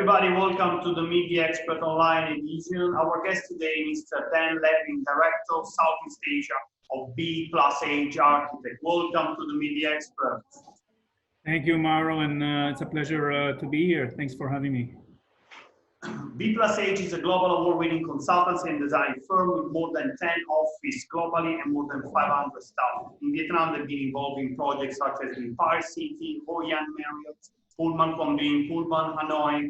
everybody, welcome to the Media Expert Online edition. Our guest today is Mr. Levin, Director of Southeast Asia of B+H Architect. Welcome to the Media Expert. Thank you, Mauro, and it's a pleasure to be here. Thanks for having me. B+H is a global award-winning consultancy and design firm with more than 10 offices globally and more than 500 staff. In Vietnam, they've been involved in projects such as Empire City, Hoi An Marriott, Pullman Condé, Pullman Hanoi,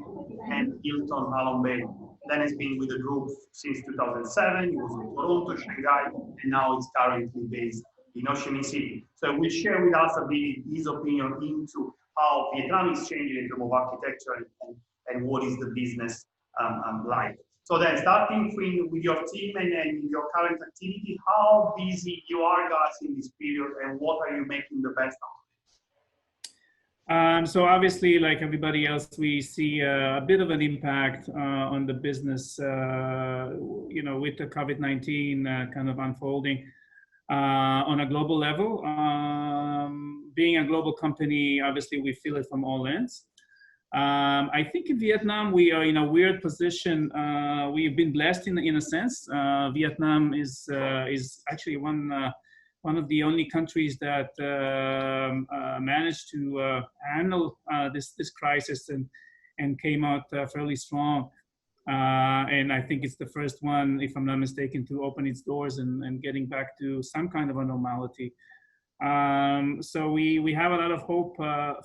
and Hilton Halong Bay. Then has been with the group since 2007. He was in Toronto, Shanghai, and now it's currently based in Ho Chi Minh City. So we'll share with us a bit his opinion into how Vietnam is changing in terms of architecture and what is the business like. So then starting with your team and your current activity, how busy you are guys in this period and what are you making the best of? So obviously, like everybody else, we see a bit of an impact on the business, with the COVID-19 kind of unfolding on a global level. Being a global company, obviously, we feel it from all ends. I think in Vietnam, we are in a weird position. We've been blessed in a sense. Vietnam is actually one of the only countries that managed to handle this crisis and came out fairly strong. And I think it's the first one, if I'm not mistaken, to open its doors and getting back to some kind of a normality. So we have a lot of hope.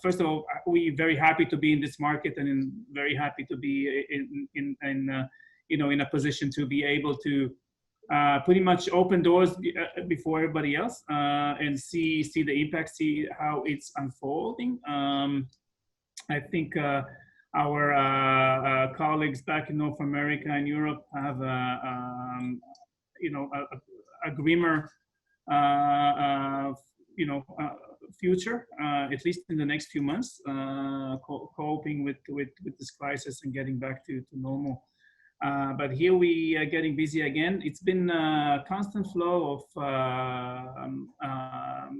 First of all, we're very happy to be in this market and very happy to be in a position to be able to pretty much open doors before everybody else and see the impact, see how it's unfolding. I think our colleagues back in North America and Europe have a grimmer future, at least in the next few months, coping with this crisis and getting back to normal. But here we are getting busy again. It's been a constant flow of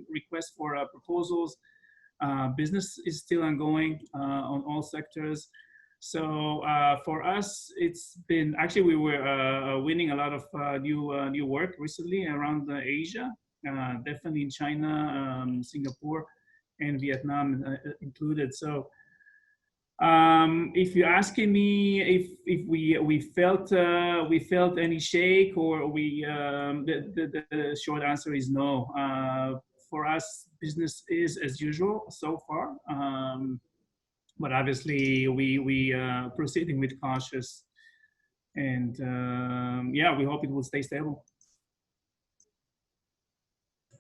requests for proposals. Business is still ongoing on all sectors. So for us, it's been, actually we were winning a lot of new work recently around Asia, definitely in China, Singapore, and Vietnam included. So if you're asking me if we felt any shake or the short answer is no. For us, business is as usual so far, but obviously we proceeding with cautious, and we hope it will stay stable.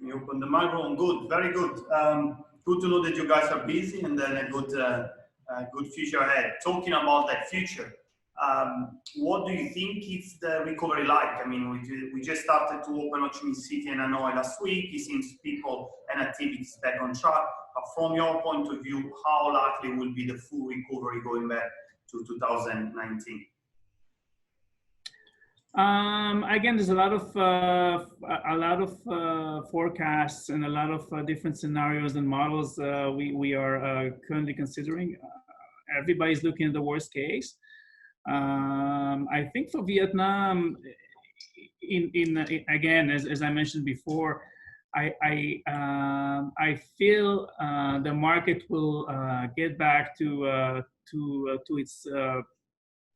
You open the microphone. Good, very good. Good to know that you guys are busy and then a good future ahead. Talking about that future, what do you think is the recovery like? I mean, we just started to open Ho Chi Minh City and Hanoi last week. It seems people and activities back on track. But from your point of view, how likely will be the full recovery going back to 2019? Again, there's a lot of forecasts and a lot of different scenarios and models we are currently considering. Everybody's looking at the worst case. I think for Vietnam, again, as I mentioned before, I feel the market will get back to its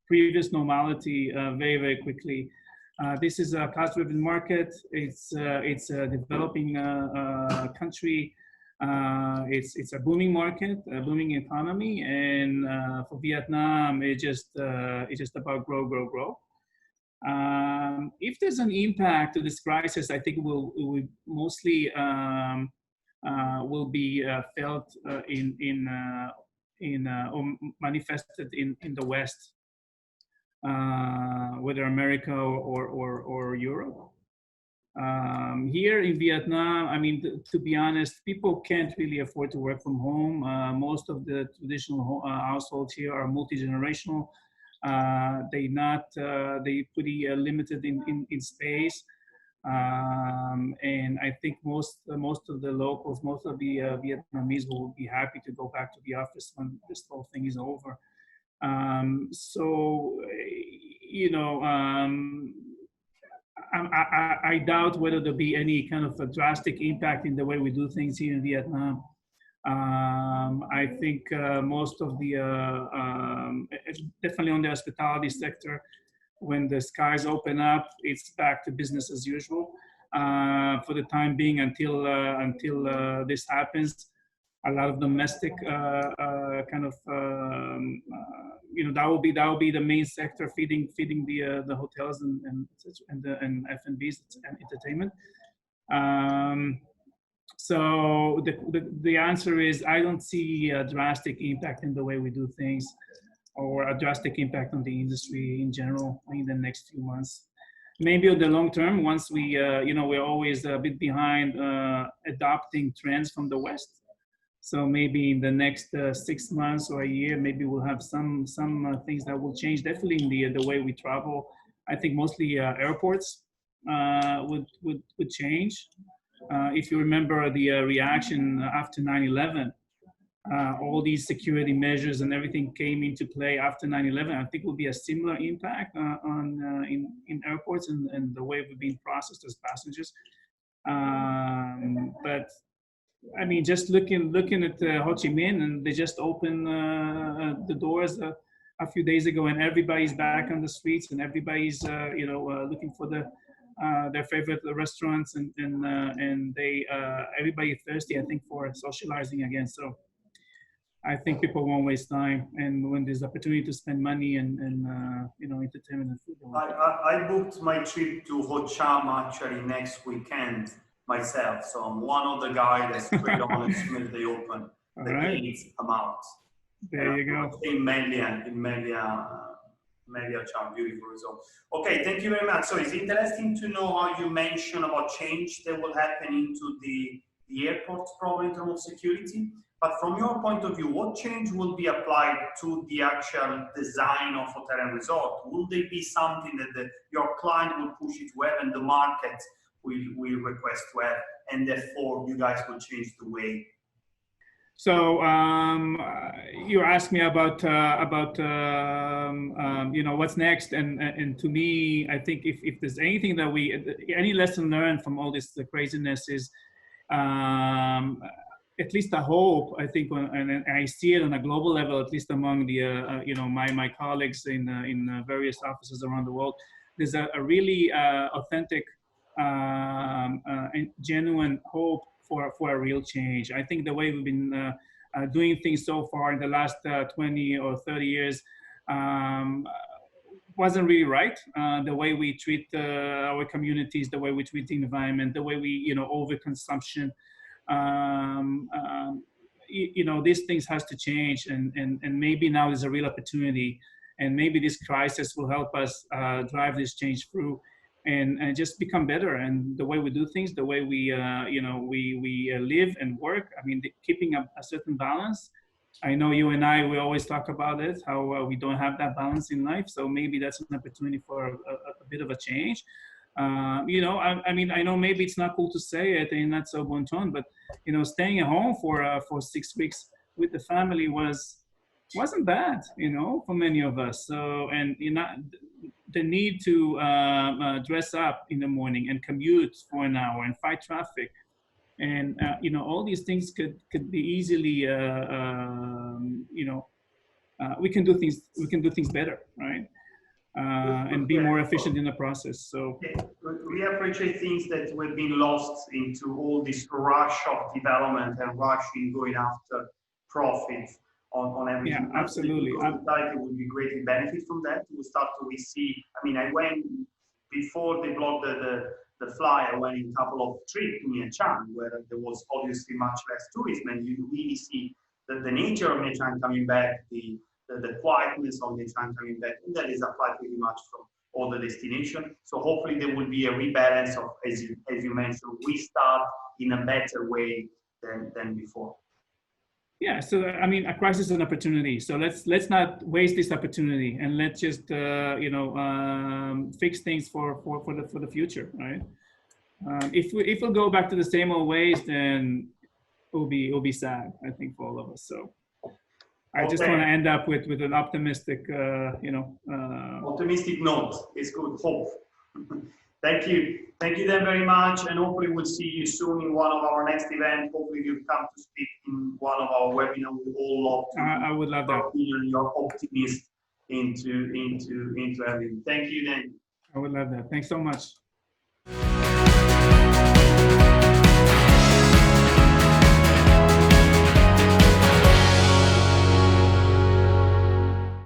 previous normality very, very quickly. This is a cost-driven market. It's a developing country. It's a booming market, a booming economy, and for Vietnam, it's just about grow. If there's an impact to this crisis, I think it will mostly will be felt or manifested in the West. Whether America or Europe. Here in Vietnam, I mean, to be honest, people can't really afford to work from home. Most of the traditional households here are multi-generational. They pretty limited in space. And I think most of the locals, most of the Vietnamese will be happy to go back to the office when this whole thing is over. So, you know, I doubt whether there'll be any kind of a drastic impact in the way we do things here in Vietnam. I think most of the, definitely on the hospitality sector, when the skies open up, it's back to business as usual. For the time being, until this happens, a lot of domestic kind of you know, that will be the main sector feeding the hotels and F&Bs and entertainment. So the answer is, I don't see a drastic impact in the way we do things, or a drastic impact on the industry in general in the next few months. Maybe on the long term, once we, you know, we're always a bit behind adopting trends from the West. So maybe in the next 6 months or a year, maybe we'll have some things that will change. Definitely in the way we travel. I think mostly airports would change. If you remember the reaction after 9/11, all these security measures and everything came into play after 9/11. I think will be a similar impact in airports and the way we've been processed as passengers. But I mean, just looking at Ho Chi Minh, and they just opened the doors a few days ago, and everybody's back on the streets, and everybody's you know, looking for their favorite restaurants, and they everybody thirsty, I think, for socializing again. So I think people won't waste time, and when there's opportunity to spend money and you know, entertainment and food. I booked my trip to Ho Chi Minh actually next weekend myself, so I'm one of the guys that straight on as soon as they open the gates come out. There you go. In Melia Cham, beautiful result. Okay, thank you very much. So it's interesting to know how you mentioned about change that will happen into the airports, probably in terms of security. But from your point of view, what change will be applied to the actual design of hotel and resort? Will there be something that your client will push it to have and the market will request to have, and therefore you guys will change the way? So you asked me about you know, what's next, and to me, I think if there's anything that any lesson learned from all this craziness is, at least I hope, I think, and I see it on a global level, at least among the you know, my colleagues in various offices around the world, there's a really authentic and genuine hope for a real change. I think the way we've been doing things so far in the last 20 or 30 years wasn't really right. The way we treat our communities, the way we treat the environment, the way we, you know, overconsumption. You know, these things has to change, and maybe now is a real opportunity, and maybe this crisis will help us drive this change through, and just become better. And the way we do things, the way we you know, we live and work. I mean, keeping a certain balance. I know you and we always talk about it, how we don't have that balance in life. So maybe that's an opportunity for a bit of a change. You know, I mean, I know maybe it's not cool to say it and not so bon ton, but you know, staying at home for 6 weeks with the family wasn't bad, you know, for many of us. So, and you know, the need to dress up in the morning and commute for an hour and fight traffic, and you know, all these things could be easily, you know, we can do things better, right? And be more efficient in the process. So we appreciate things that we've been lost into all this rush of development and rushing going after profit on everything. Yeah, absolutely. Society would be greatly benefit from that. We start to receive. I mean, I went before they blocked the fly. I went in a couple of trips to Nha Trang, where there was obviously much less tourism, and you really see the nature of Nha Trang coming back, the quietness of Nha Trang coming back, and that is applied pretty much from all the destinations. So hopefully there will be a rebalance of, as you mentioned, we start in a better way than before. Yeah, so I mean, a crisis is an opportunity. So let's not waste this opportunity, and let's just you know, fix things for the future, right? If we'll go back to the same old ways, then it'll be sad, I think, for all of us. So I just want to end up with an optimistic, optimistic note. It's good. Hope. Thank you. Thank you then very much. And hopefully we'll see you soon in one of our next events. Hopefully you'll come to speak in one of our webinars. We all love to. I would love that. Your optimism into everything. Thank you then. I would love that. Thanks so much.